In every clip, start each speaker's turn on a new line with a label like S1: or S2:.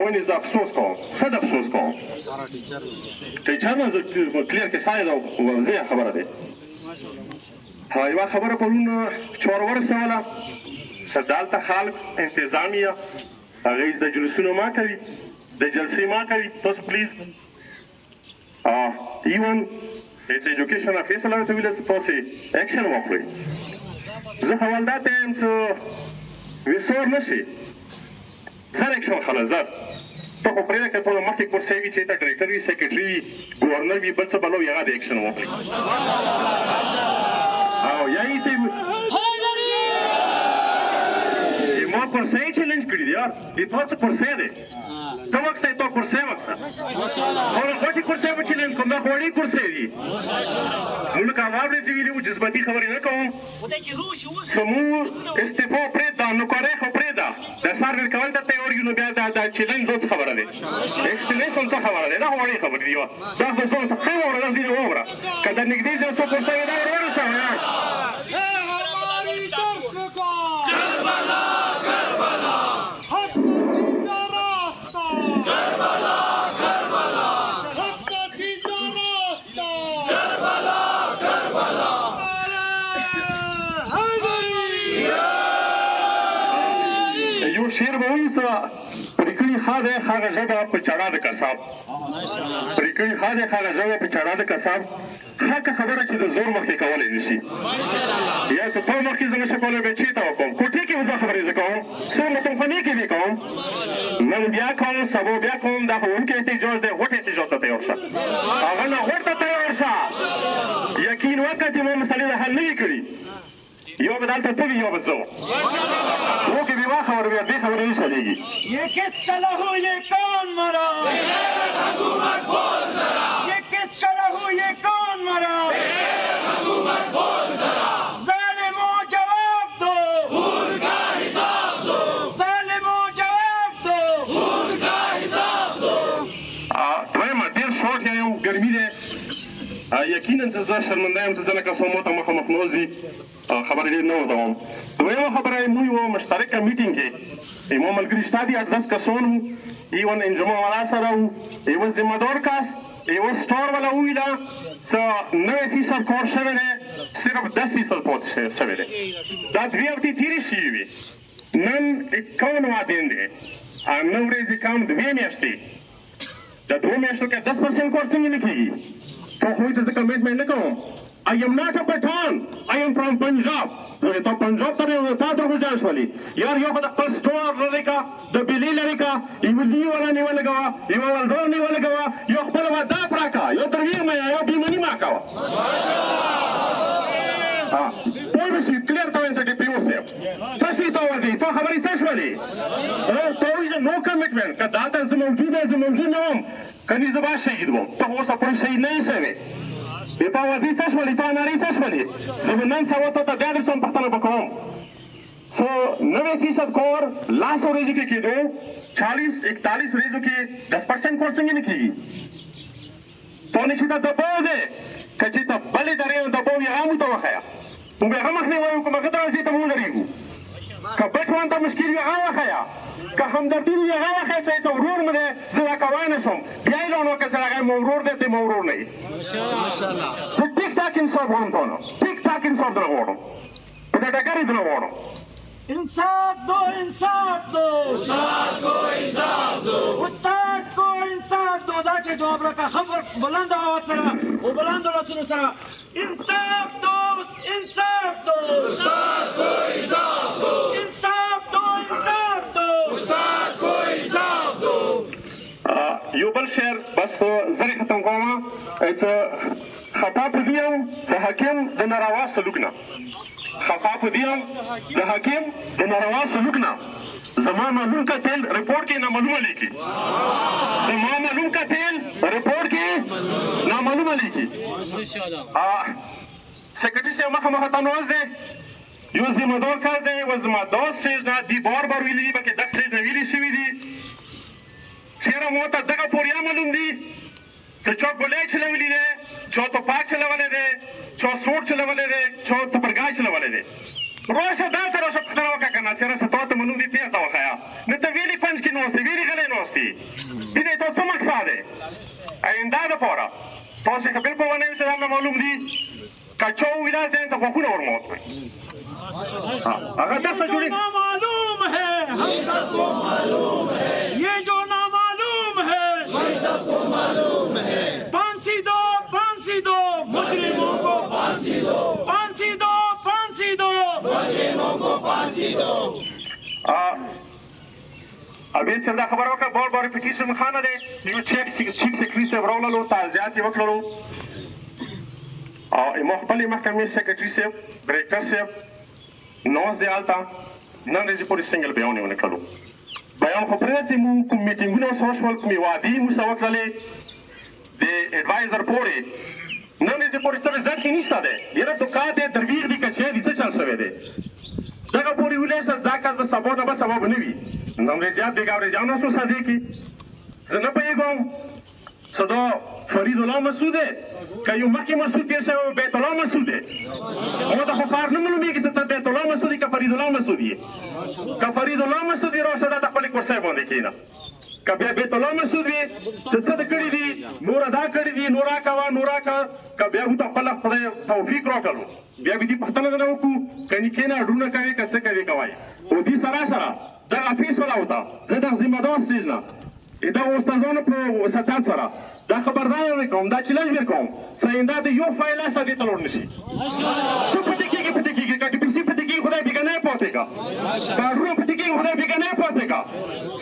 S1: وینې زه افسوس کوم څه د افسوس کوم ټیچر نه زه کلیر کې شاید او واضحه خبره دی یوه خبره پرون چې ور ورسوله چې دلته خلک انتظامیه هغوی د جلوسونو ما کوي د جلسې ما کوي تاسو پلیز ایون هیڅ ایجوکیشن فیصله ورته ویله تاسو ایکشن وکړئ زه حوالدار ته یم چې ویسور نه شي زر ایکشن خله زر ته خو پرېږده که ټوله مخکې کورسۍ وي چې ته ډایرکټر وي سیکرټري وي ګورنر وي بل څه بله وي هغه د ایکشن وکړي او یا یې چې ما کورسۍ چیلنج کړي دي یار د تا څه کورسۍ دی ته وکسه تا کورسۍ وکسه غټې کورسۍ به چیلنج کوم دا خو وړې کورسۍ دي مونږ که واورې چې ویلي وو جذباتي خبرې نه کوم زموږ استعفا پرېږده نوکرۍ خو پرېږده د سر ورکول درته یې ورکړي نو بیا دا چیلنج دا څه خبره دی ایکسلنس هم څه خبره دی دا خو وړې خبرې دي دا خو ځان څه ښه واوره دا ځینې واوره که د نږدې ځای څوک ورته وي دا ور ورسوه یار شعر به وایي څه پرې کړي ښه دی هغه ژبه په چړه د کساب پرې کړي ښه دی هغه ژبه په چړه د کساب حقه خبره چې د زور مخکې کولی نه شي یا که تا مخکې زه نه شم کولی بیا چېرته وکړم کوټې کې به زه خبرې زه کوم څو متمخنې کې دې کوم نن بیا کوم سبا بیا کوم دا خو وړوکی احتجاج دی غټ احتجاج ته تیار شه هغه نه غټ ته تیار شه یقین وکړه چې ما مسلې د حل نه وي کړي یا به دلته ته وي یا به زه वो की विवाह खबर भी अभी खबर नहीं चलेगी
S2: ये किस कला हो ये कौन मरा ये किस कला हो ये कौन मरा जालिमों जवाब दो खून का हिसाब दो जालिमों जवाब दो खून का हिसाब दो
S1: دویمه ډېر شوق یم ګرمي دی یقینا چې زه شرمنده یم چې زه لکه څو ماته مخامخ نوځي خبرې ډېر نه ورته وم دویمه خبره موږ یوه مشترکه میټینګ کې زما ملګري شته دي 8-10 کسان وو ایون انجمن والا سره وو یوه ذمه دار کس یوه سټار والا وویله چې 9% کار شوی دی صرف 10% پاتې شوی دی دا 2 هفتې تېرې شوي وي نن 51 دین دی 9 ورځې کم 2 میاشتې د 2 میاشتو کې 10% کار څنګه نه کېږي تو خو چې زه کمیټمنټ نه کوم I am not a Pathan. I am from Punjab. زه ته پنجاب ته یم تا ته ګوجان شولې یار یو خو د خپل سټور لرې کا د بلې لرې کا یوه لي والا نیوه لګوه یوه ولډور نیوه لګوه یو خپله وداف راکړه یو ترویغ مه یو بیمني مه کوه پوه به شوي کلیر ته وایم ډي پي او صاحب څه شوي ته ورکوي تا خبرې څه شولې ته وایي نو کمیټمنټ که دلته زه موجود یم زه موجود نه وم کني زه به شهید وم ته خو اوسه پورې شهید نه یې شوی بې تا وردي څه شولې تا نارې څه شولې زه به نن سبا تا ته بیا درسم پوښتنه به کوم څو 90% کار لاسو ورځو کې کېدو 40-41 ورځو کې 10% کار څنګه نه کېږي تو نه چې دا دباو دی که چې ته بلې درې نه دباو یې هغه مو ته وښیه موږ به هغه مخنی وایو که هغه ته راځي ته مو ودرېږو که بچوان ته مشکل وي هغه وښیه که همدردي وي هغه وښیه چې څه ورور مو دی زه دا کوی نه شم بیا اعلان وکړه چې هغه مو ورور دی ته مو ورور نه یې زه ټیک ټاک انصاف غواړم تا نه ټیک ټاک انصاف درنه غواړم په دا ډګر یې درنه غواړم
S2: इंसाफ दो उस्ताद को इंसाफ दो دا چې جواب راکړه خبر بلند آواز سره او بلند لاسونو سره انصاف دو استاد کو انصاف دو
S1: یو بل شعر بس زری ختم کوم خطا په دې یم د حاکم د ناروا سلوک نه خطا په دې یم د حاکم د ناروا سلوک نه زما معلوم کتل رپورټ کې نامعلومه لیکي زما معلوم کتل رپورټ کې نامعلومه لیکي سیکرټري صاحب مخه ته ناست دی یو ذمه دار کس دی و زما دا سټیج نه دي بار ویلي دي بلکې 10 سټیج نه ویلي شوي دي چېرې مو ته دغه پورې معلوم دي چې چا ګولۍ چلولی دی چا توپک چلولی دی چا سوټ چلولی دی چا تپرګای چلولی دی راشه دلته راشه پوښتنه وکړه که نه چېرې څه تا ته منو دې تېر ته وښیه نه ته ویلې پنج کې ناست یې ویلې غلی ناست یې دینې تا څه مقصد دی آینده دپاره تاسې که بلکل ونه یو چې دا معلوم دي که چا ووي داسې انسان غوښونه ور مات کړئ هغه داسې جوړېږي
S2: معلوم ہے ہم سب کو معلوم ہے یہ جو نامعلوم ہے ہم سب کو معلوم ہے پھانسی دو مجرموں کو پھانسی دو مجرموں کو پھانسی دو
S1: امیر صاحب دا خبره وکړه بار بار پټیشن خانه دی یو چیف سیکرټري صاحب راوللو تعزیات یې وکړلو او ما خپلې محکمې سیکرټري صاحب ډایرکټر صاحب ناست دی هلته نن ورځې پورې سنګل بیان یې ونه کړلو بیان خو پرېږدئ موږ کوم میټینګونه ورسره وشول کومې وعدې موږ سره وکړلې د اډوایزر پورې نن ورځې پورې څه رزلټ کې نشته دی یاره دوکا دی درویغ دي که چی دي څه چل شوی دی دغه پورې ویلی شاست دا کس به سبا نه به سبا به نه وي نن ورځې بېګا ورځیان اوس صدې کې زه نه پوهېږم څه دا فرید الله مسعود دی که یو مخکې مسعود تېر شوی بیت الله مسعود دی ما ته خو کار نه معلومېږي چې ته بیت الله مسعود یې که فرید الله مسعود یې که فرید الله مسعود یې راشه دا د خپلې کرسۍ باندې کښېنه که بیا بیت الله مسعود وي چې څه د کړي دي نوره دا کړي دي نوره کوه نوره که که بیا ورته خپله خدای توفیق راکړو بیا به دې پوښتنه نه وکړو که نکښېنه اډونه کوې که څه کوې کوئ او دې سره دغه فیس ولاوته زه دغه ذمه دار سټیج نه دغه استادانو په وسطیت سره دا خبرداری ورکوم دا چیلنج ورکوم سینده د یو فایل هسته دې ته لوړ نه شي څه پټې کېږي که ټي پي سي پټې کېږي خدای بېګانه یې پاتې که کارونه پټې کېږي خدای بېګانه یې پاتې که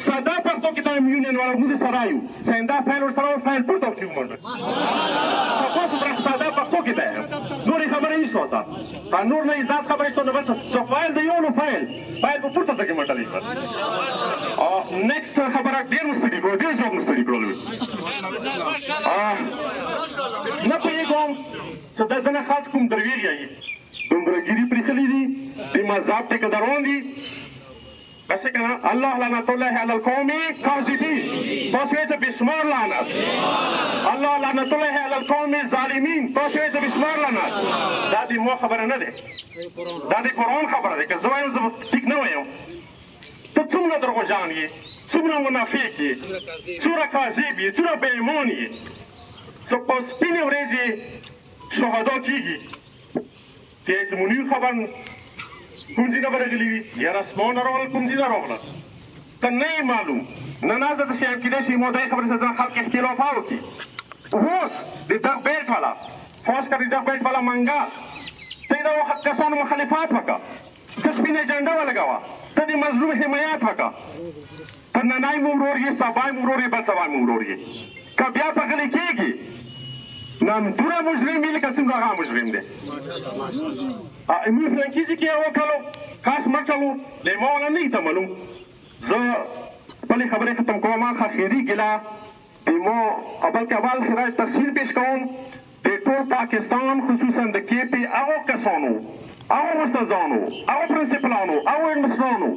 S1: ساده پښتو کې دا یونین والا موږ سره یو سینده فایل ورسره فایل پورته وکړي ومنډه تاسو پر ساده پښتو کې دی نورې خبرې نشته اوسه نور نه ذات خبرې شته نو بس څه فایل دی یو نو فایل په پورته ته کې منډلې نیکسټ خبره ډېر مستړي کړو ډېر زیات مستړي کړلو نه پوهېږم چې دا ځینې خاص کوم درویغ یایي دومره ګیري پرېښلي دي د مذهب ټیکهداران دي بس که نه الله لعنت الله علی القوم کاذبین تاسو وایئ چې بسمار لعنت الله لعنت الله علی القوم ظالمین تاسو وایئ چې بسمار لعنت دا د ما خبره نه دی دا د قرآن خبره دی که زه وایم زه ټیک نه وایم ته څومره دروغجان یې څومره منافق یې څومره کاذب یې څومره بې ایمان یې څه په سپینې ورځې شهدا کېږي چې منیر خبر کوم ځای نه به راغلي وي یاره اسمان نه راغلل کوم ځای نه راغله ته نه یې معلوم نه نازه داسې هم کېدای شي ما دغې خبرې سره ځان خلک اختلافه وکړي اوس د دغ بیلټ والا خاص کر د دغ بیلټ والا منګه ته یې د وخت کسانو مخالفت وکړه ته سپینه جنډه ولګوه ته د مظلوم حمایت وکړه ته ننی مو ورور یې سبا مو ورور یې بل سبا مو ورور یې که بیا په غلې کېږي نامدوره مجرم یې لکه څنګه هغه مجرم دی موږ فلانکیزي کې یې وکړلو خاص مه کړلو د ما والا نه ته معلوم زه خپلې خبرې ختم کوم خیري ګیله د ما بلکې اول خراج تفصیل پیش کوم د ټول پاکستان خصوصا د کې پی هغو کسانو هغو استادانو هغو پرنسپلانو هغو هیډمسټرانو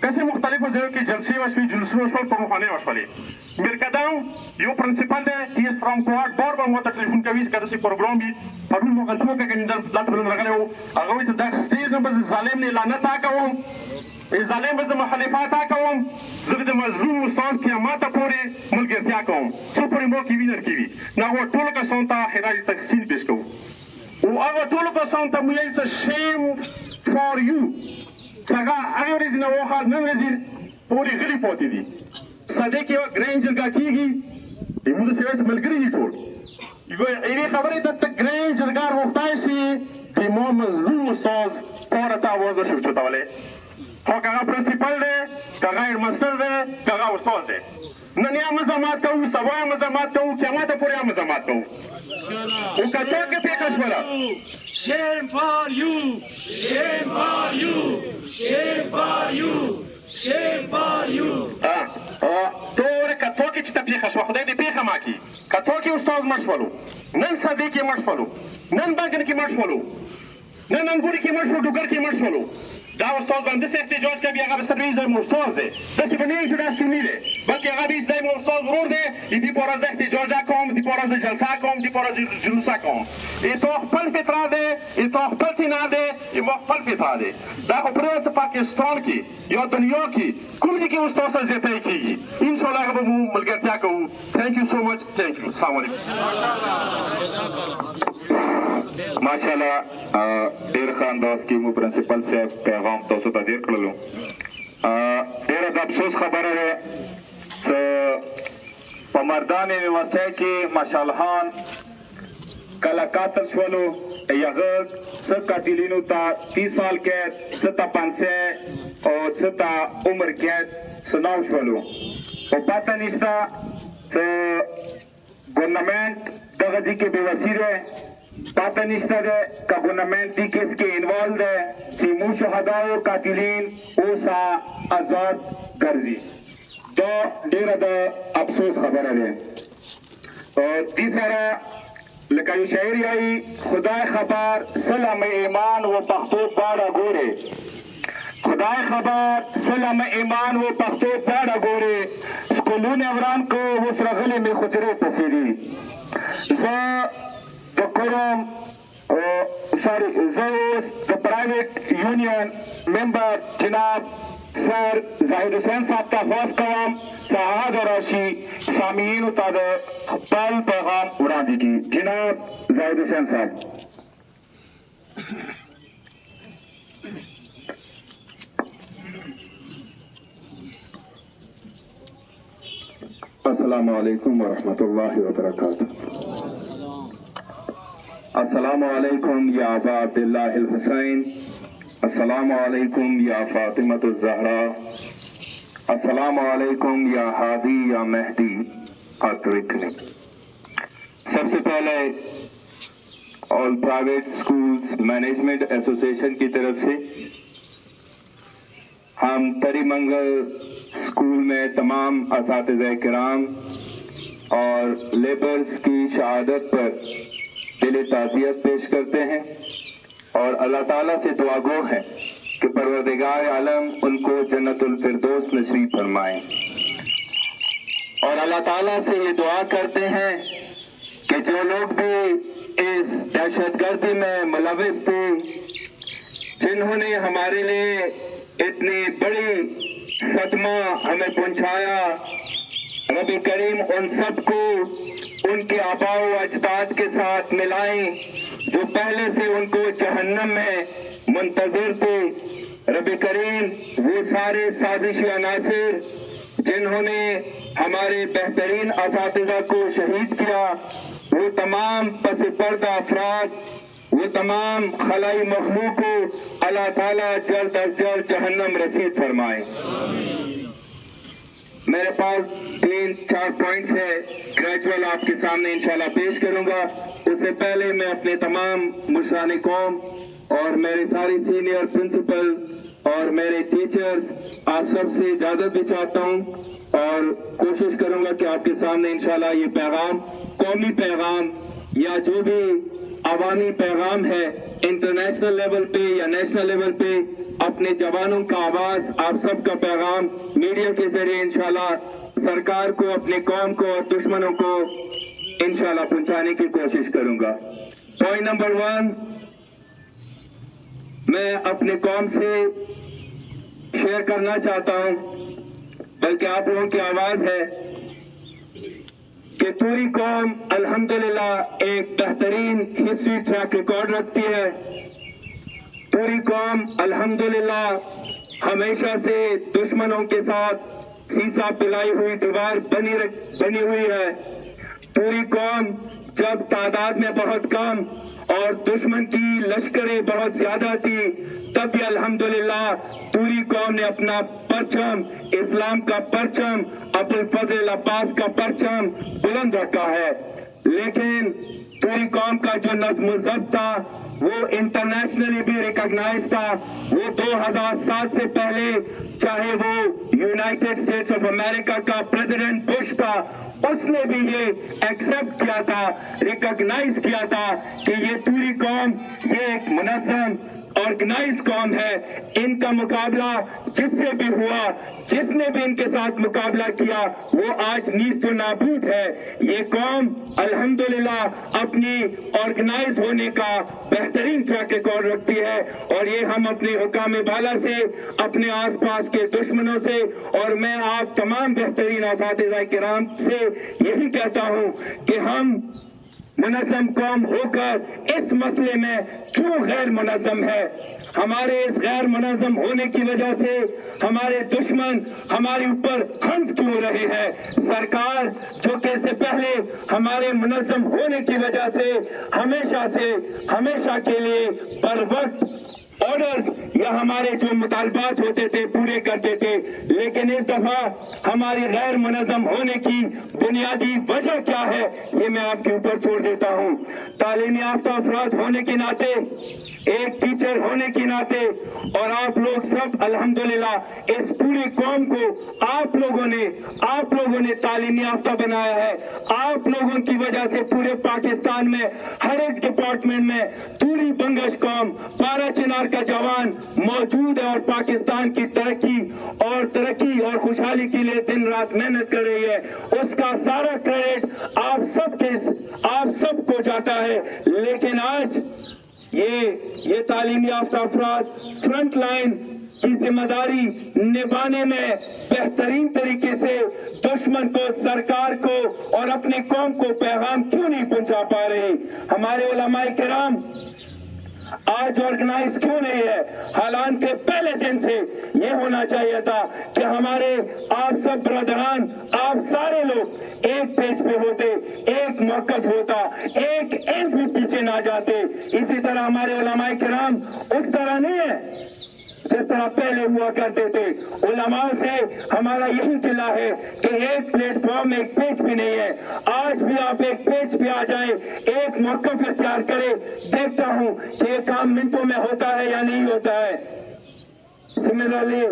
S1: کسې مختلفو ځایو کې جلسې وشوې جلوسونه وشول پروخانې وشولې میرقدم یو پرنسپل دی هی از فرام کوهاټ بار بار ما ته ټلیفون کوي چې که داسې پروګرام وي پرون مو غلطي وکړه که دلته بلند راغلی و هغه وایي چې دغه سټیج نه به زه ظالم نه لعنت کوم ظالم به زه مخالفت کوم زه د مظلوم استاد قیامت پورې ملګرتیا کوم څو پورې ما کې وینر کې وي نو هغو ټولو کسانو ته خراج تحسین پیش کوو او هغه ټولو کسانو ته مو ویل چې شیم فار یو چې هغه هغې ورځې نه واخل نن ورځې پورې غلي پاتې دي صدې کې یوه ګرین جرګه کېږي زموږ داسې وایي چې ملګري دي ټول یوې خبرې ته ته ګرین جرګه غوښتی شي د ما مظلوم استاد پاره ته اواز نشو اوچتولی خو که هغه پرنسپل دی که هغه هیډماسټر دی که هغه استاد دی نن یې مزاحمت کوو سبا یې مزاحمت کوو قیامته پورې یې مزاحمت کوو او که تا کې پېښه شوله
S2: Shame for you! Shame for you! Shame for you! Shame for you!
S1: ته وګوره که تا کې چې ته پېښه شوه خدای دې پېښه ما کړي که تا کې استاد مړ شولو نن صدې کې مړ شولو نن بنګن کې مړ شولو نن انګوري کې مړ شولو ډوګر کې مړ شولو دا استاد باندې داسې احتجاج کوي هغه به سرویس دی مو استاد دی داسې به نه وي چې دا سني دی بلکې هغه به دی مو استاد ورور دی دی پورا ز احتجاج کوم دی پورا ز جلسه کوم دی پورا ز جلوس کوم ایتو خپل فطره ده ایتو خپل تینا ده ای خپل فطره ده دا خو پرې پاکستان کې یا دنیا کې کوم دي کې اوس تاسو زیاتې کیږي ان شاء الله به مو ملګرتیا کوو ثانک یو سو مچ ثانک یو السلام علیکم
S3: ماشاءالله ډیر ښه انداز کې مو پرنسپل صاحب پیغام تاسو ته ډیر کړلو ډیره د افسوس خبره ده په مردان یونیورسټۍ کې ماشاءالله خان کله قاتل شولو هغه څه قاتلینو ته 30 سال قید څه ته 500 او څه ته عمر قید سناو شولو او پته نشته چې ګورنمنټ دغه ځای کې بېوسي دی پته نشته دی که ګورنمنټ دې کیس کې انوالو دی چې مو شهداو قاتلین اوسه آزاد ګرځي دا ډیره د افسوس خبره ده دې سره لکه یو شاعر یایي خدای خبر سلام ایمان و پښتو پاړه ګورې خدای خبر سلام ایمان و پښتو پاړه ګورې سکولونه وران کو اوس راغلي مې خجرې پسې دي زه د کوم زه اوس د پرایویټ یونین ممبر جناب سر زاهد حسین صاحب ته خواست کوم چې هغه راشي سامعینو ته د خپل پیغام وړاندې کړي جناب زاهد حسین صاحب
S4: السلام علیکم ورحمۃ اللہ وبرکاتہ السلام علیکم یا ابا عبداللہ الحسین السلام علیکم یا فاطمۃ الزہرا السلام علیکم یا ہادی یا مہدی ادرکنی سب سے پہلے آل پرائیویٹ اسکولز مینجمنٹ ایسوسی ایشن کی طرف سے ہم تری منگل اسکول میں تمام اساتذہ کرام اور لیبرز کی شہادت پر دل تعزیت پیش کرتے ہیں اور اللہ تعالیٰ سے دعا گو ہے کہ پروردگار عالم ان کو جنت الفردوس نصیب فرمائیں اور اللہ تعالیٰ سے یہ دعا کرتے ہیں کہ جو لوگ بھی اس دہشت گردی میں ملوث تھے جنہوں نے ہمارے لیے اتنی بڑی صدمہ ہمیں پہنچایا رب کریم ان سب کو ان کے آباء و اجداد کے ساتھ ملائیں جو پہلے سے ان کو جہنم میں منتظر تھے رب کریم وہ سارے سازشی عناصر جنہوں نے ہمارے بہترین اساتذہ کو شہید کیا وہ تمام پس پردہ افراد وہ تمام خلائی مخلوق کو اللہ تعالیٰ جلد از جلد جہنم رسید فرمائے میرے پاس 3-4 پوائنٹس ہے گریجول آپ کے سامنے انشاءاللہ پیش کروں گا اس سے پہلے میں اپنے تمام مشران قوم اور میرے ساری سینئر پرنسپل اور میرے ٹیچرز آپ سب سے اجازت بھی چاہتا ہوں اور کوشش کروں گا کہ آپ کے سامنے انشاءاللہ یہ پیغام قومی پیغام یا جو بھی عوامی پیغام ہے انٹرنیشنل لیول پہ یا نیشنل لیول پہ اپنے جوانوں کا آواز آپ سب کا پیغام میڈیا کے ذریعے انشاءاللہ سرکار کو اپنے قوم کو اور دشمنوں کو انشاءاللہ پہنچانے کی کوشش کروں گا پوائنٹ نمبر 1 میں اپنے قوم سے شیئر کرنا چاہتا ہوں بلکہ آپ لوگوں کی آواز ہے کہ پوری قوم الحمدللہ ایک بہترین ہسٹری ٹریک ریکارڈ رکھتی ہے پوری قوم الحمدللہ ہمیشہ سے دشمنوں کے ساتھ سیسا پلائی ہوئی دیوار بنی ہوئی ہے پوری قوم جب تعداد میں بہت کم اور دشمن کی لشکریں بہت زیادہ تھی تب بھی الحمدللہ پوری قوم نے اپنا پرچم اسلام کا پرچم ابو الفضل عباس کا پرچم بلند رکھا ہے لیکن پوری قوم کا جو نظم و ضبط تھا وہ انٹرنیشنلی بھی ریکگنائز تھا وہ 2007 سے پہلے چاہے وہ یونائٹڈ اسٹیٹس آف امریکہ کا پریزیڈنٹ بش تھا اس نے بھی یہ ایکسپٹ کیا تھا ریکگنائز کیا تھا کہ یہ پوری قوم یہ ایک منظم
S3: ऑर्गेनाइज कौम है, इनका मुकाबला जिससे भी हुआ, जिसने भी इनके साथ मुकाबला किया, वो आज नीस्त नाबूद है। ये कौम अल्हम्दुलिल्लाह अपनी ऑर्गेनाइज होने का बेहतरीन ट्रैक रिकॉर्ड रखती है, और ये हम अपने हुकाम बाला से, अपने आसपास के दुश्मनों से, और मैं आप तमाम बेहतरीन असातिज़ा किराम से यही कहता हूं कि हम मुनज़्ज़म कौम होकर इस मसले में क्यों गैर मुनज़्ज़म है। हमारे इस गैर मुनज़्ज़म होने की वजह से हमारे दुश्मन हमारे ऊपर हंस क्यों रहे हैं। सरकार जो कि इससे पहले हमारे मुनज़्ज़म होने की वजह से हमेशा के लिए पर वक्त ऑर्डर्स या हमारे जो मुतालबात होते थे पूरे करते थे, लेकिन इस दफा हमारी गैर मुनज़्ज़म होने की बुनियादी वजह क्या है ये मैं आपके ऊपर छोड़ देता हूँ। तालीम याफ्ता अफराद होने के नाते, एक टीचर होने के नाते, और आप लोग सब अल्हम्दुलिल्लाह इस पूरी कौम को आप लोगों ने तालीम याफ्ता बनाया है। आप लोगों की वजह से पूरे पाकिस्तान में हर एक डिपार्टमेंट में दूरी बंगश कौम, पारा चिनार का जवान मौजूद है, और पाकिस्तान की तरक्की और खुशहाली के लिए दिन रात मेहनत कर रही है। उसका सारा क्रेडिट आप सबको जाता है। लेकिन आज ये तालीम याफ्ता अफराद फ्रंट लाइन की जिम्मेदारी निभाने में बेहतरीन तरीके से दुश्मन को, सरकार को और अपनी कौम को पैगाम क्यों नहीं पहुंचा पा रहे। हमारे उलमाए किराम आज ऑर्गेनाइज क्यों नहीं है। हालांकि के पहले दिन से ये होना चाहिए था कि हमारे आप सब ब्रदरान, आप सारे लोग एक पेज पे होते, एक मौक़िफ़ होता, एक इंच भी पीछे ना जाते। इसी तरह हमारे उलमाए किराम उस तरह नहीं है जिस तरह पहले हुआ करते थे। उलमाओं से हमारा यही गिला है कि एक प्लेटफॉर्म, एक पेज भी नहीं है। आज भी आप एक पेज पे आ जाए, एक मौक़िफ़ इख्तियार करें, देखता हूं कि ये काम मिनटों में होता है या नहीं होता है। सिमिलरली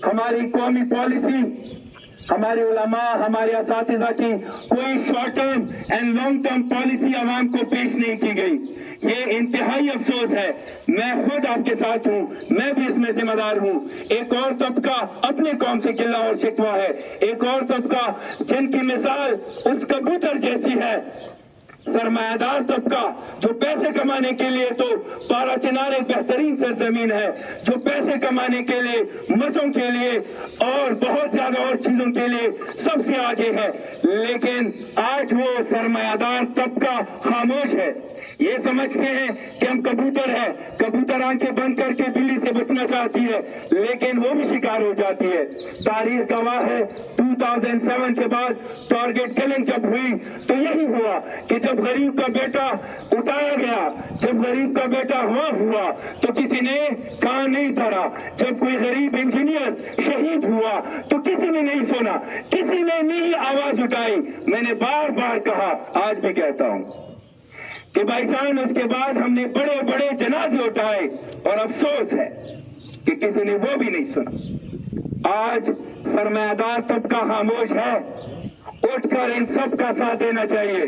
S3: हमारी कौमी पॉलिसी, हमारे उलमा, हमारे असातिज़ा की कोई short term and long term policy आवाम को पेश नहीं की गई। ये इंतहाई अफसोस है। मैं खुद आपके साथ हूँ, मैं भी इसमें जिम्मेदार हूँ। एक और तबका अपने कौम से गिला और शिकवा है, एक और तबका जिनकी मिसाल उस कबूतर जैसी है, सरमायादार तबका जो पैसे कमाने के लिए, तो पारा चिनार एक बेहतरीन सरजमीन है जो पैसे कमाने के लिए, मजों के लिए और बहुत ज्यादा और चीजों के लिए सबसे आगे है। लेकिन आज वो सरमायादार तबका खामोश है। ये समझते हैं कि हम कबूतर है, कबूतर आंखें बंद करके बिल्ली से बचना चाहती है, लेकिन वो भी शिकार हो जाती है। तारीख गवाह है 2007 के बाद टारगेट किलिंग जब हुई तो यही हुआ कि जब गरीब का बेटा उठाया गया, जब गरीब का बेटा वहां हुआ तो किसी ने कान नहीं धरा। जब कोई गरीब इंजीनियर शहीद हुआ तो किसी ने नहीं सुना, किसी ने नहीं आवाज उठाई। मैंने बार बार कहा, आज भी कहता हूं कि भाईजान उसके बाद हमने बड़े बड़े जनाजे उठाए और अफसोस है कि किसी ने वो भी नहीं सुना। आज सरमायादार तबका खामोश है, उठकर इन सब का साथ देना चाहिए।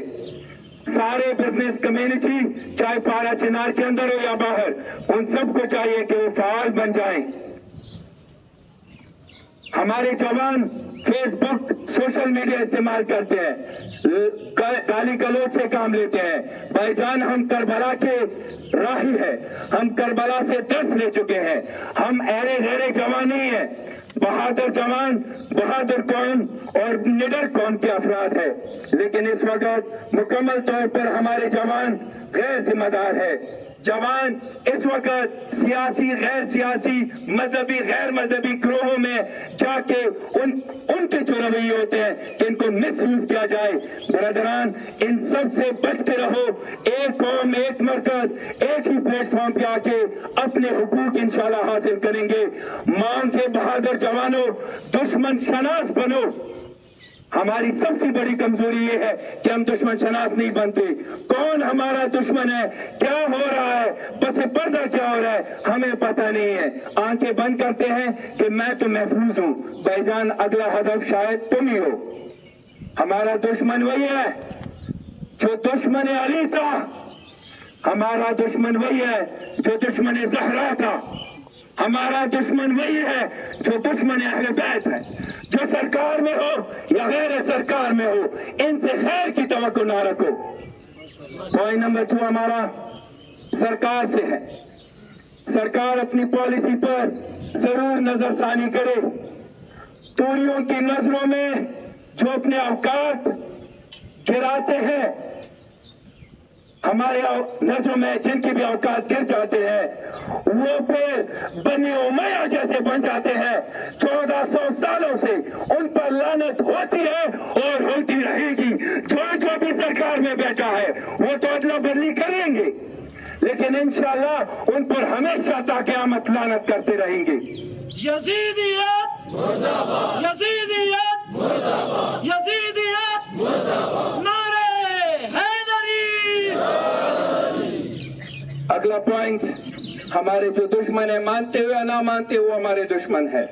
S3: सारे बिजनेस कम्युनिटी, चाहे पारा चिनार के अंदर हो या बाहर, उन सबको चाहिए कि वो फाल बन जाएं। हमारे जवान फेसबुक, सोशल मीडिया इस्तेमाल करते हैं, गाली गलौज से काम लेते हैं। भाईजान हम करबला के राही है, हम करबला से दर्द ले चुके हैं। हम ऐरे गहरे जवान नहीं है, बहादुर जवान, बहादुर कौम और निडर कौम के अफराद है। लेकिन इस वक्त मुकम्मल तौर पर हमारे जवान गैर जिम्मेदार है। जवान इस वक्त सियासी, गैर सियासी, मजहबी, गैर मजहबी ग्रोहों में जाके उनके जो रवैये होते हैं कि इनको मिसयूज किया जाए। ब्रदरान, इन सब से बच के रहो। एक कौम, एक मरकज, एक ही प्लेटफॉर्म पे आके अपने हुकूक इंशाल्लाह हासिल करेंगे। मांग के बहादुर जवानों, दुश्मन शनास बनो। हमारी सबसे बड़ी कमजोरी ये है कि हम दुश्मन शनास नहीं बनते। कौन हमारा दुश्मन है, क्या हो रहा है, बस पर्दा क्या हो रहा है, हमें पता नहीं है। आंखें बंद करते हैं कि मैं तो महफूज हूं। भाईजान, अगला हदफ शायद तुम ही हो। हमारा दुश्मन वही है जो दुश्मन अली था, हमारा दुश्मन वही है जो दुश्मन ज़हरा था, हमारा दुश्मन वही है जो दुश्मन अहले बैत है। जो सरकार में हो या गैर सरकार में हो, इनसे खैर की तवक्को ना रखो। पॉइंट नंबर 2 हमारा सरकार से है। सरकार अपनी पॉलिसी पर जरूर नजरसानी करे। टोरियों की नजरों में जो अपने औकात गिराते हैं, हमारे नजरों में जिनके भी औकात गिर जाते हैं, वो फिर बनी उमैया जैसे बन जाते हैं। 1400 सालों से उन पर लानत होती है और होती रहेगी। जो भी सरकार में बैठा है वो तो अदला बदली करेंगे, लेकिन इंशाअल्लाह उन पर हमेशा ताक़यामत लानत करते रहेंगे।
S2: यजीदियत मुर्दाबाद, यजीदियत मुर्दाबाद, यजीदियत मुर्दाबाद, नारे हैदरी।
S3: अगला पॉइंट, हमारे जो दुश्मन है, मानते हुए या ना मानते हुए हमारे दुश्मन है।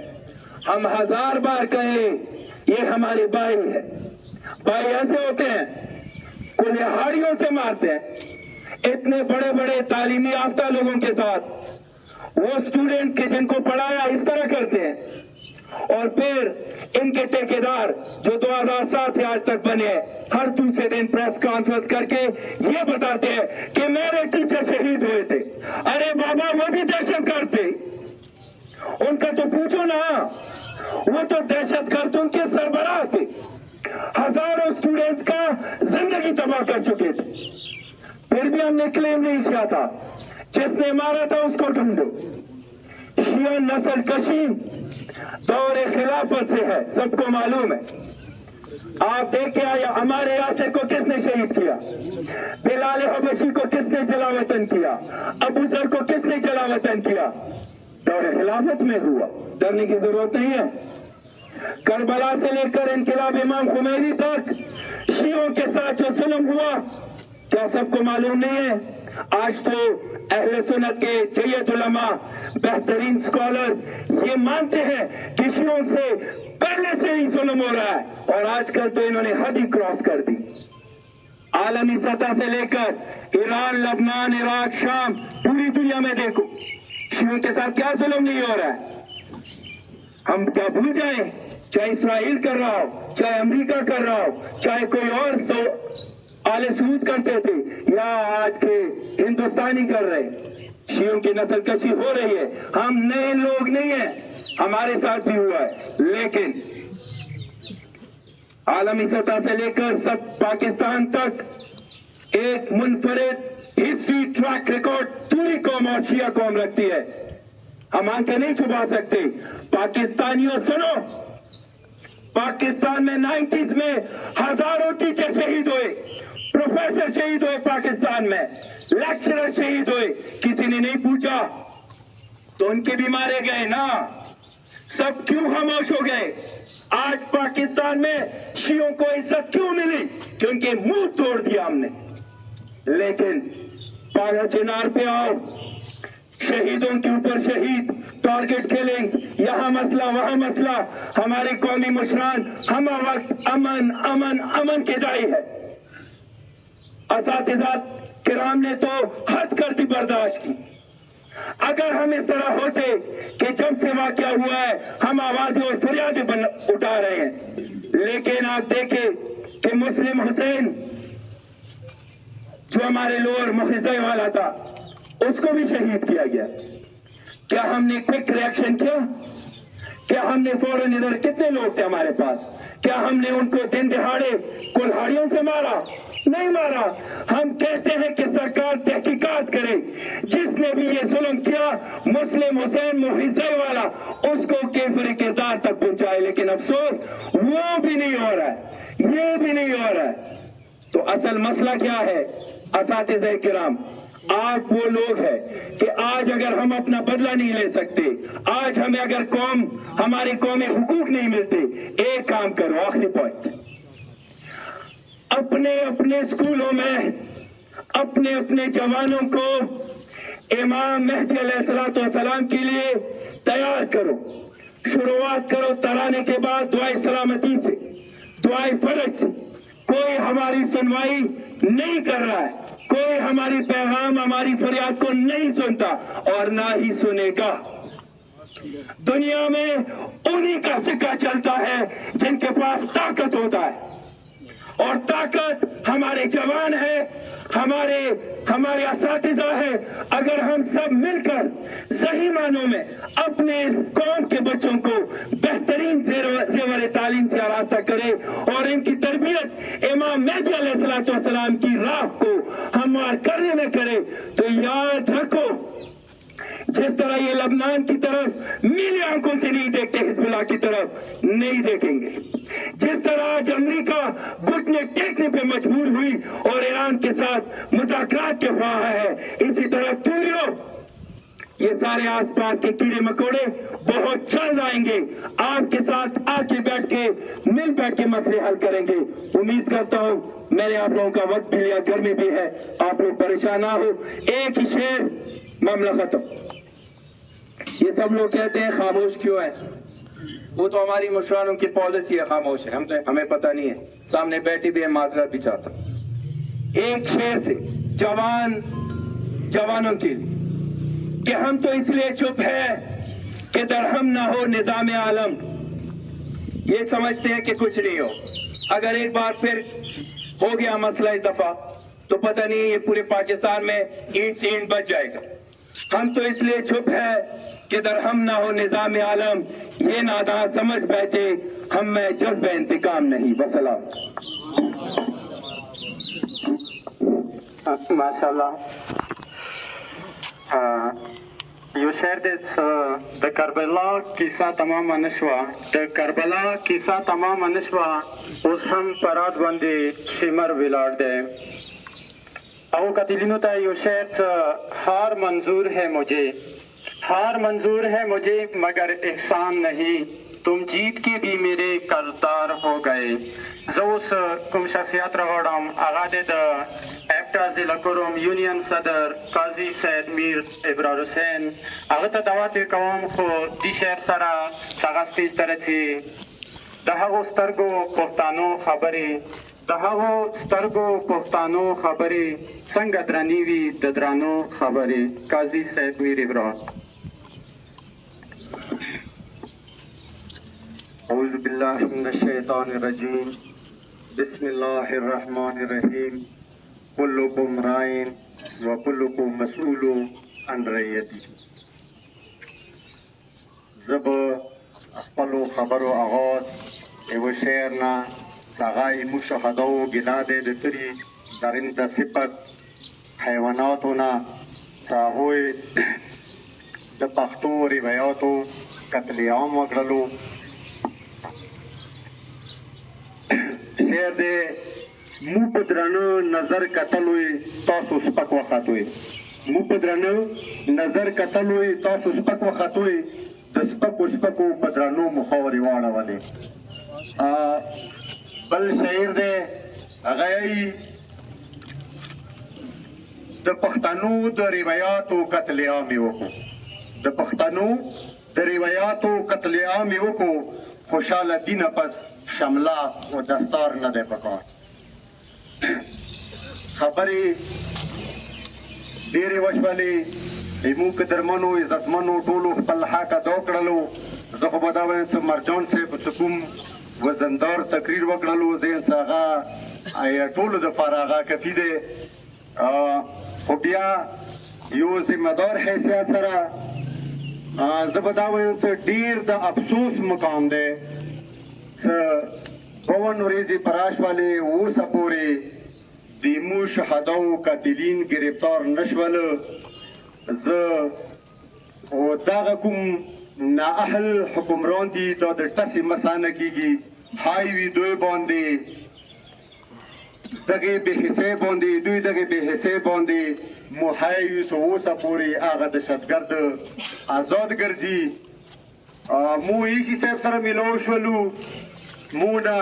S3: हम 1000 बार कहें ये हमारे भाई है। भाई ऐसे होते हैं, कुल्हाड़ियों से मारते हैं। इतने बड़े बड़े तालीमी याफ्ता लोगों के साथ वो स्टूडेंट्स के जिनको पढ़ाया इस तरह करते हैं, और फिर इनके ठेकेदार जो 2007 से आज तक बने हैं, हर दूसरे दिन प्रेस कॉन्फ्रेंस करके ये बताते हैं कि मेरे टीचर शहीद हुए थे। अरे बाबा, वो भी दहशतगर्द थे, उनका तो पूछो ना, वो तो दहशतगर्द उनके सरबराह थे। हजारों स्टूडेंट्स का जिंदगी तबाह कर चुके थे, फिर भी हमने क्लेम नहीं किया था। जिसने मारा था उसको ढूंढो। शिया नस्ल कशी दौरे खिलाफत से है, सबको मालूम है। आप देखे आए हमारे यासिर को किसने शहीद किया, बिलाल हबशी को किसने जलावतन किया, अबू जर को किसने जलावतन किया, दौरे खिलाफत में हुआ। डरने की जरूरत नहीं है। करबला से लेकर इनकिलाब इमाम खुमैनी तक शियों के साथ जो जुल्म हुआ, क्या सबको मालूम नहीं है? आज तो अहले सुन्नत के जय्यद उलमा, बेहतरीन स्कॉलर्स ये मानते हैं कि शियों से पहले से ही जुल्म हो रहा है, और आजकल तो इन्होंने हद ही क्रॉस कर दी। आलमी सतह से लेकर ईरान, लबनान, इराक, शाम, पूरी दुनिया में देखो शियों के साथ क्या जुल्म नहीं हो रहा है। हम क्या भूल जाएं? चाहे इसराइल कर रहा हो, चाहे अमेरिका कर रहा हो, चाहे कोई और आले सऊद करते थे, या आज के हिंदुस्तानी कर रहे, शियों की नस्ल कशी हो रही है। हम नए लोग नहीं हैं, हमारे साथ भी हुआ है, लेकिन आलमी सतह से लेकर सब पाकिस्तान तक एक मुनफरिद हिस्ट्री ट्रैक रिकॉर्ड पूरी कौम और शिया कौम रखती है। हम आंखें नहीं छुपा सकते। पाकिस्तानियों सुनो, पाकिस्तान में 90s में हजारों टीचर शहीद हुए, प्रोफेसर शहीद हुए, पाकिस्तान में लेक्चरर शहीद हुए। किसी ने नहीं पूछा तो उनके भी मारे गए ना। सब क्यों खामोश हो गए? आज पाकिस्तान में शियों को इज्जत क्यों मिली? क्योंकि मुंह तोड़ दिया हमने। लेकिन पारा चिनार पे आओ, शहीदों के ऊपर शहीद, टारगेट किलिंग्स, यहाँ मसला वहां मसला। हमारे कौमी मुशरान हम वक्त अमन अमन अमन के दाई है। असातिज़ा किराम ने तो हद कर दी बर्दाश्त की। अगर हम इस तरह होते कि जब से वाकया हुआ है हम आवाजें और फरियादें उठा रहे हैं, लेकिन आप देखें कि मुस्लिम हुसैन जो हमारे लोअर मुखिज़े वाला था, उसको भी शहीद किया गया। क्या हमने क्विक रिएक्शन किया? क्या हमने फौरन, इधर कितने लोग थे हमारे पास, क्या हमने उनको दिन दिहाड़े कुल्हाड़ियों से मारा? नहीं मारा। हम कहते हैं कि सरकार तहकीकात करे, जिसने भी ये जुल्म किया मुस्लिम हुसैन मुखिज़े वाला, उसको केफर किरदार तक पहुंचाए। लेकिन अफसोस वो भी नहीं हो रहा है, ये भी नहीं हो रहा है। तो असल मसला क्या है? असातिज़े किराम, आप वो लोग हैं कि आज अगर हम अपना बदला नहीं ले सकते, आज हमें अगर हमारी कौमें हुकूक नहीं मिलते, एक काम करो, आखिरी पॉइंट, अपने अपने स्कूलों में अपने अपने जवानों को इमाम मेहदी अलैहिस्सलाम के लिए तैयार करो। शुरुआत करो तराने के बाद दुआए सलामती से, दुआए फरज से। कोई हमारी सुनवाई नहीं कर रहा है, कोई हमारी पैगाम, हमारी फरियाद को नहीं सुनता और ना ही सुनेगा। दुनिया में उन्हीं का सिक्का चलता है जिनके पास ताकत होता है, और ताकत हमारे जवान है, हमारे असातिज़ा है। अगर हम सब मिलकर सही मानों में अपने इस कौम के बच्चों को बेहतरीन ज़ेवर तालीम से आरास्ता करें और इनकी तरबियत इमाम मेहदी अलैहिस्सलाम की राह को हमवार करने में करें, तो याद रखो, जिस तरह ये लबनान की तरफ नीली आंखों से नहीं देखते, हिजबुल्लाह की तरफ नहीं देखेंगे। जिस तरह आज अमेरिका घुटने टेकने पे मजबूर हुई और ईरान के साथ मुज़ाकरात के ख्वाह है, इसी तरह तुरियो, ये सारे आसपास के कीड़े मकोड़े बहुत जल्द आएंगे, आपके साथ आके मिल बैठ के मसले हल करेंगे। उम्मीद करता हूँ मैंने आप लोगों का वक्त भी लिया, गर्मी भी है, आप लोग परेशान ना हो। एक ही शेर, मामला खत्म। ये सब लोग कहते हैं खामोश क्यों है, वो तो हमारी मुशरानों की पॉलिसी है, खामोश है, हमें पता नहीं है, सामने बैठी भी है, माजरत भी चाहता हूं। एक शेर से जवानों के लिए कि हम तो इसलिए चुप है कि दरहम ना हो निजाम आलम, ये समझते हैं कि कुछ नहीं हो। अगर एक बार फिर हो गया मसला इस दफा, तो पता नहीं ये पूरे पाकिस्तान में ईंट से ईंट बच जाएगा। हम तो इसलिए चुप है कि दरहम ना हो निजाम आलम, ये नादां समझ बैठे हम में जज्ब इंतकाम नहीं। वसलाम।
S5: माशाल्लाह, यो शेर द करबला किस्सा तमाम नशवा, द करबला किस्सा तमाम नशवा, उस हम परात बंदे शिमर विलाड़ दे। او قتیلینو تا یو شعر ہار منظور ہے مجھے، ہار منظور ہے مجھے مگر احسان نہیں، تم جیت کے بھی میرے قرضدار ہو گئے۔ زوس کم شخصیات رغوڑم اغادے دا ایپٹا ضلع کروم یونین صدر قاضی سید میر ابرار حسین اغتا دوات قوم خو دی شعر سرا ساغستیز ترچی دہاغو سترگو پختانو خبری، دهغو سترګو پښتانو خبرې څنګه درنې وي د درانو خبرې. قاضي سید میر ابراهیم.
S6: اعوذ باللہ من الشیطان الرجیم، بسم اللہ الرحمن الرحیم. کلکم رائن و کلکم مسئول عن رعیتی. زب خپلو خبرو آغاز ایو شعرنا ساغای مشاهده و گناده د تری درنده صفت حیواناتونا ساغوی د پښتو روایاتو قتل عام وکړلو. شعر دی مو په درانه نظر کتلوی تاسو سپک وخاتوی، مو په درانه نظر کتلوی تاسو سپک وخاتوی، د سپکو سپکو په درانو مخاورې واړولې. بل شعر دی هغه یې د پښتنو د روایاتو قتل عام یې وکړو، د پښتنو د روایاتو قتل عام یې وکړو. خوشحاله دینه پس شمله و دستار نه دی پکار. خبرې ډېرې وشولې، موږ قدرمنو عزتمنو ټولو خپل حق ادا کړلو. زه خو به دا وایم چې مرجان صاحب څه کوم وزندار تقریر وکړلو، ذهن هغه ټولو دپاره هغه کفي دی. خو بیا یو ذمه دار حیثیت سره زه به دا وایم چې ډېر د افسوس مقام دی چې 52 ورځې په راشولې اوسه پورې د ایمو شهداو قاتلین گرفتار نشول. زه او دغه کوم نااهل حکمران دي دا د ټسې مسانه کېږي، های وي دوی باندې دغې بې حسۍ باندې دوی دغې بې حسۍ باندې محی وي څه اوسه پورې هغه دهشتګرد آزاد ګرځي. مو ایسي صاحب سره میلاو شولو، مو نه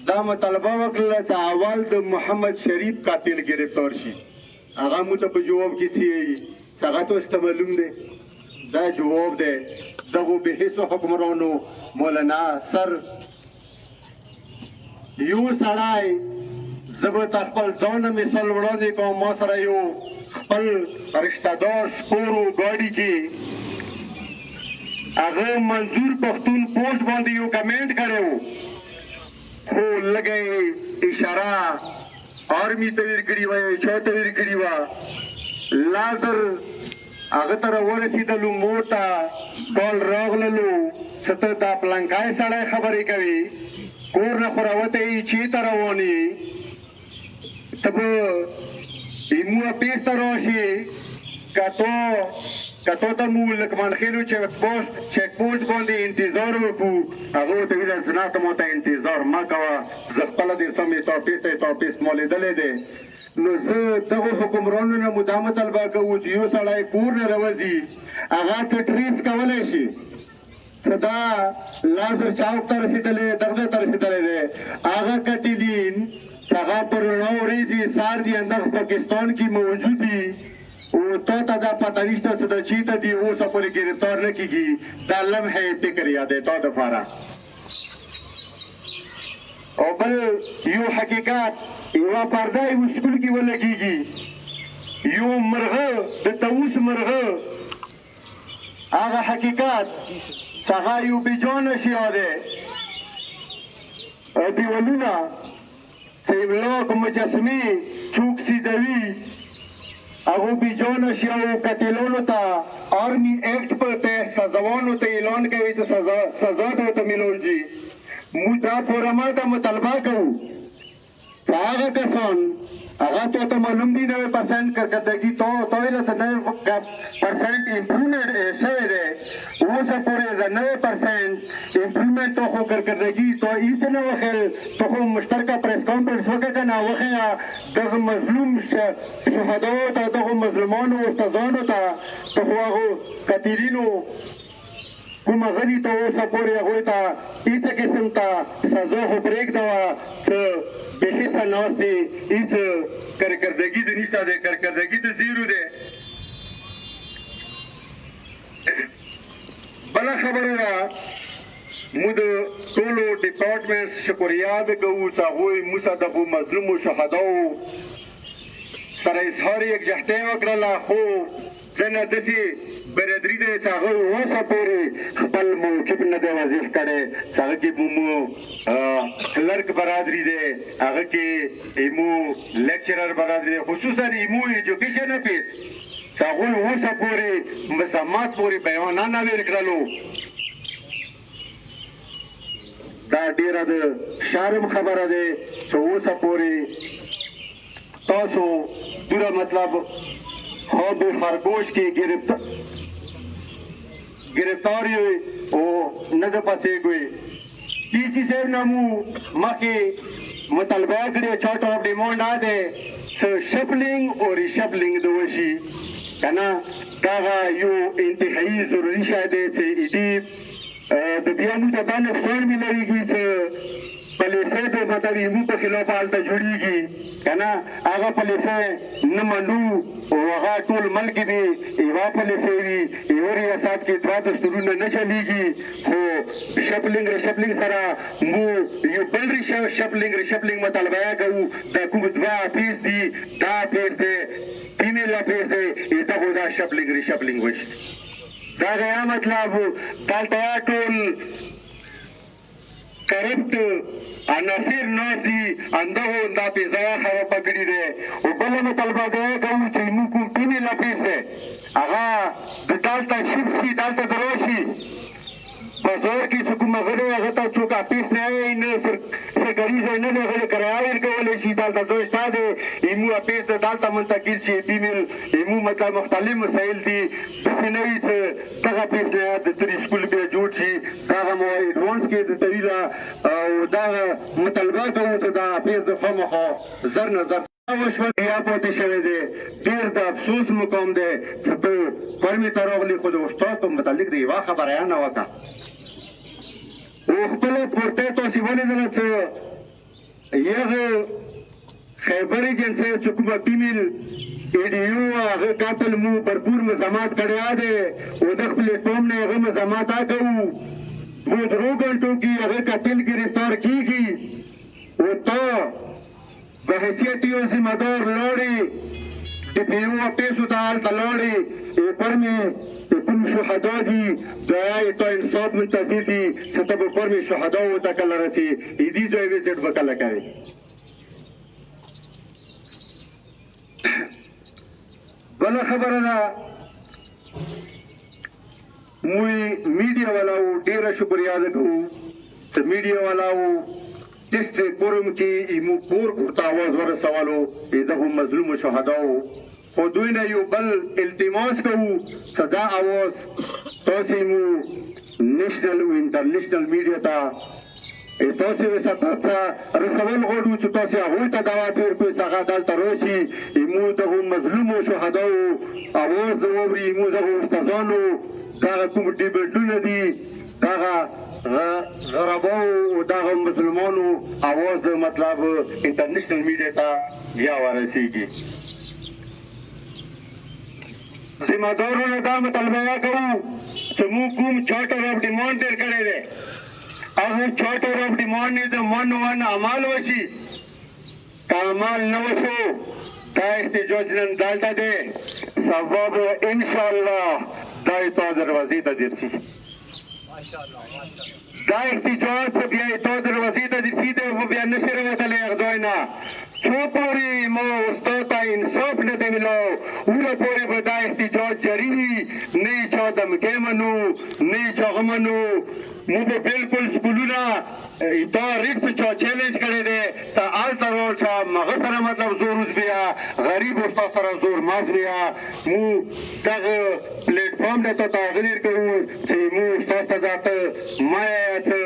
S6: دا مطالبه وکړله چې اول د محمد شریف قاتل گرفتار شي. هغه مو ته په جواب کې څه وایي چې هغه تاسو ته معلوم دی. دا جواب دی دغو بې حسو حکمرانو مولانا سر یو سړی زه به تا خپل ځان مثال وړاندې کوم. ما سره یو خپل رشته دار سپورو ګاډي کې هغه منظور پښتون پوسټ باندې یو کمنټ کړی و، خو لږه اشاره آرمي ته ویر کړې وه یا چا ته ویر کړې وه. لا در هغه ته راورسېدلو، مور ته کال راغللو، څه ته دا پلنکای سړی خبرې کوي، کور نه خو راوتی یې چېرته روان یې، ته به ایمو اپیس ته راشې که تو ته مو لکمان خیلو چیک پوسټ باندې انتظار وکړو. هغه ورته ویل زنا ته مو ته انتظار مه کوه، زه خپله دې سمې تاپیس ما لیدلی دی. نو زه دغو حکمرانو نه مو دا مطالبه کوو چې یو سړی کور نه راوځي هغه ته ټریس کولی شي. څه دا لازر چوک ته رسېدلی، دغه ته رسېدلی دی، هغه قتلین چې هغه پر رڼا ورېځي سار دي اندغ پاکستان کې موجود دي، او تو ته دا پته نشته چې دا چېرته دي، اوسه پورې ګرفتار نه کېږي. دا لمحه فکر یاد دی تا دپاره. او بل یو حقیقت، یوه پرده یو سکول کې ولګېږي، یو مرغه د طاووس مرغه، هغه حقیقت چې هغه یو بېجانه شیا دی. دیوالونه چې املاک مجسمې چوک سیزوي، هغو بېجانه شیاو قتلانو ته آرمي ایکټ په تحت سزاوانو ته اعلان کوي چې سزا به ورته میلول شي. موږ دا پورما ته مطالبه کوو چې هغه کسان هغه تو ته معلوم دي 90% کارکردګي تو ویله چې 90% امپرومنټ شوی دی، اوسه پورې د 90% امپرومنټ تو خو کارکردګي تو هېڅ نه وښیل. تو خو مشترکه پریس کانفرنس وکړه که نه وښیه دغه مظلوم شهداو ته، دغو مظلومانو استادانو ته، ته خو هغو قتلینو کوم غلي ته اوسه پورې هغوی ته هېڅ قسم ته سزا خو پرېږدوه څه بېحسه ناست دي، هېڅ کارکردګي د نشته دی، کارکردګي د زیرو دی. بله خبره ده، موږ د ټولو ډپارټمنټس شکریاد کوو چې هغوی موږ ته دغو مظلومو شهداو سره اظهار یکجهتۍ وکړله، خو ځنه داسې برادري دی چې هغوی اوسه پورې خپل موقف نه دی واضح کړی، چې هغه کې مو کلرک برادري دی، هغه کې ایمو لیکچرر برادري دی، خصوصا ایمو ایجوکیشن اپیس چې هغوی اوسه پورې مذمت پورې بیانانه ویل کړلو. دا ډېره د شرم خبره دی چې اوسه پورې تاسو دوره مطلب خواب خرگوش کی گرفتاری او نه د پسې کوي. ډي سي صاحب نه مو مخکې مطالبه کړې، چارټ آف ډیمانډ دی چې شفلینګ او ریشفلینګ د وشي که نه. دغه یو انتهایي ضروري شی دی چې ایډي د بیا موږ ته دا نقصان میلویږي چې پالیسۍ د مطلب ایمو په خلاف هلته جوړېږي که نه. هغه پالیسۍ نه منو او هغه ټول ملک دی یوه پالیسۍ وي، یوه ریاست کې دوه دستورونه نه چلېږي، خو شفلینګ ریشفلینګ سره مو یو بل ریشفلینګ مطالبه کوو. دا کوم دوه اپیس دي، دا اپیس دی فیمیل اپیس دی، دغو دا شفلینګ ریشفلینګ وشي. دا غیا مطلب دلته ټول کرپټ عناصر ناست دي، همدغو دا بېځایه خبره پکړې دی. او بله مطالبه دا کوو چې موږ کوم فیمیل اپیس دی هغه د دلته شفټ شي، دلته د راشي. بازار کې چې کوم غلی هغه ته څوک اپیس نه وي، نه سرکاري ځای نه دی، هغه کرایه ورکولی شي. دلته ځای شته دی، ایمو اپیس ته دلته منتقل شي. فیمیل ایمو مطلب مختلف مسایل دي، داسې نه وي چې دغه اپیس نه د ترې سکول بیا جوړ شي. دغه مو ایډوانس کې د طویله او دغه مطالبه کوو چې دا اپیس د خامخا زر نه زر وشول یا پاتې شوی دی. ډېر د افسوس مقام دی چې ته فرمې ته راغلي، خو د استاد په متعلق د یوه خبریانه وکړه او خپله پورته تاسې ولیدله چې یغه خیبر ایجنسۍ چې کومه فیمیل ایډیو هغه قاتل مو برپور مزامات کړی دی او د پلیټفارم نه هغه مزامات کوو. مو درو ګنټو کې هغه قاتل ګرفتار کېږي او ته بحیثیت یو ذمہ دار لوڑی DPO پیسو تعال تلوڑی پرمی کوم شهدا دي د تو انصاف منتظر دي ستب پرمی شهدا و تکل رسی ایدی ځای وزټ وکړه کوي بل خبره ده موږ میډیا والاو ډیر شکریا ده کوو چې میډیا والاو ډیسټریکټ فورم کې ایمو پور کوته आवाज ورسوالو دغه مظلوم شهداو خو دوی نه یو بل التماس کوو صدا आवाज تاسو مو نېشنل او انټرنیشنل میډیا ته تاسو وساتئ رسول غواړو چې تاسو هغوی ته دعوت ورکړئ چې هغه دلته راشي مو دغو مظلومو شهداو اواز واوري مو دغو استادانو دغه کوم ډیبیټونه دي دغه غرباو او دغه مسلمانو اواز مطلب انټرنیشنل میډیا ته بیا ورسیږي ذمہ دارانو دا مطالبه کوو چې موږ کوم چارټر اف ډیمانډ تیر کړی دی هغه چارټر اف ډیمانډ د من عمل وشي که عمل نه وشو دا احتجاج نن دلته دی سبب انشاءالله دا تا دروازې ته درسي دا احتجاج بیا تا دروازې ته درسي دی بیا نشي راوتلی اغدای نه څو پورې مو استاد ته انصاف نه دی ملو اوله پورې به دا احتجاج جاري وي نه یې چا دمکې منو نه یې چا هغه منو مو به بالکل سکولونه دا ریټ چا چیلنج کړی دی ته هلته راشه هغه سره مطلب زور اوس بیا غریب استاد سره زور ماز بیا مو دغه پلیټفارم ته تغیر کوو چې مو استاد ته دا ته ما څه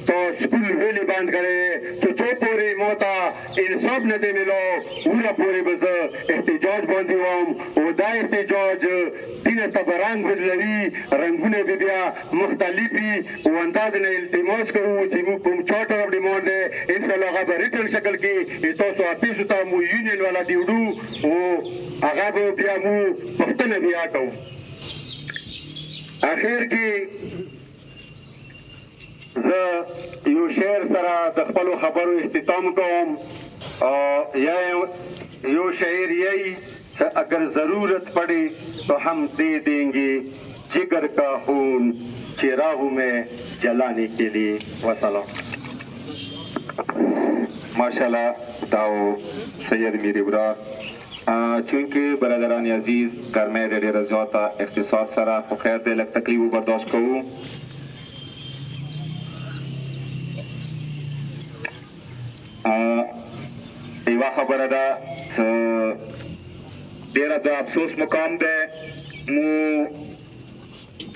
S6: تو سکول ویلې بند کړی چې څو پورې مو ته انصاف نه دی ملو اوله پورې به زه احتجاج باندې وم او دا احتجاج دینه ته به رنګ بدلوي رنګونه به بیا مختلف وي او انداز نه التماس کوو چې موږ کوم چارټر اف ډیمانډ دی انشاءالله هغه به ریټل شکل کې تاسو اپیسو ته مو یونین والا دی وړو او هغه به بیا مو پوښتنه بیا کوو اخر کې زه یو شعر سره د خپلو خبرو اختتام کوم یا یو شعر یہی اگر ضرورت پڑے تو ہم دے دیں گے جگر کا خون چراغوں میں جلانے کے لیے وسلام ماشاءاللہ داو سید میری برار چونکہ برادران عزیز گرمه ډېره زیاته اختصاص سره خو خیر دی لږ تکلیف وبرداشت کوو یوه خبره ده چې ډېره د افسوس مقام دی مو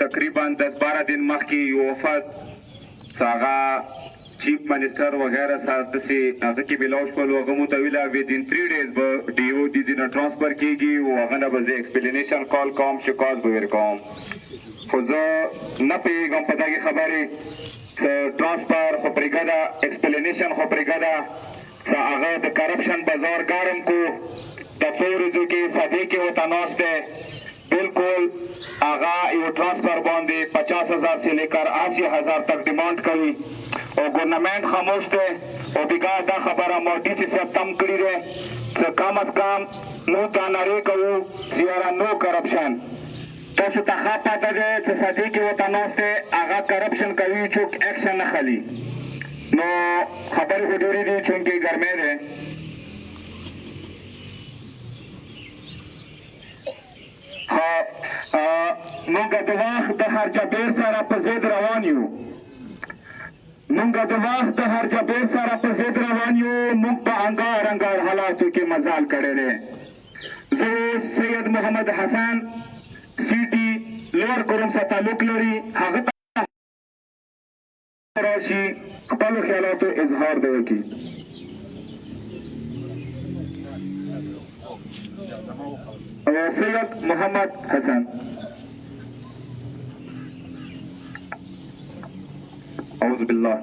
S6: تقریبا 10-12 دن مخکې یو وفد چې هغه چیف منسټر وغیره سره داسې هغه کې میلاو شول هغه مو ته ویله ودین 3 days به ډي او دې نه ټرانسفر کېږي او هغه نه به زه ایکسپلینیشن کال کوم چې کاز به ورکوم خو زه نه پوهېږم په دغې خبرې چې ټرانسفر خو پرېږده ایکسپلینیشن خو پرېږده چې هغه د کرپشن بازار ګرم کو د څو ورځو کې صدې کې ورته ناست دی بالکل هغه یو ټرانسفر باندې 50,000 سے لے کر 80,000 تک ډیمانډ کوي او ګورنمنټ خاموش دی او بګا دا خبره مو ډي سي صاحب تم کړې ده چې کم از کم نو دا نارې کوو چې یاره نو کرپشن تاسو ته ښه پته دی چې صدې کې ورته ناست دی هغه کرپشن کوي څوک ایکشن نه خلي نو خبرې خو ډېرې دي چونکې ګرمۍ دی موږ د وخت د هر جبیر سره په ضد روان یو موږ د وخت د هر جبیر سره په ضد روان یو موږ په انګار انګار حالاتو کې مزال کړی دی زه سید محمد حسن سی ټي لوړ کورم سره تعلق لري هغه ته راشي خپلو خیالاتو اظهار دی وکړي سید محمد حسن أعوذ بالله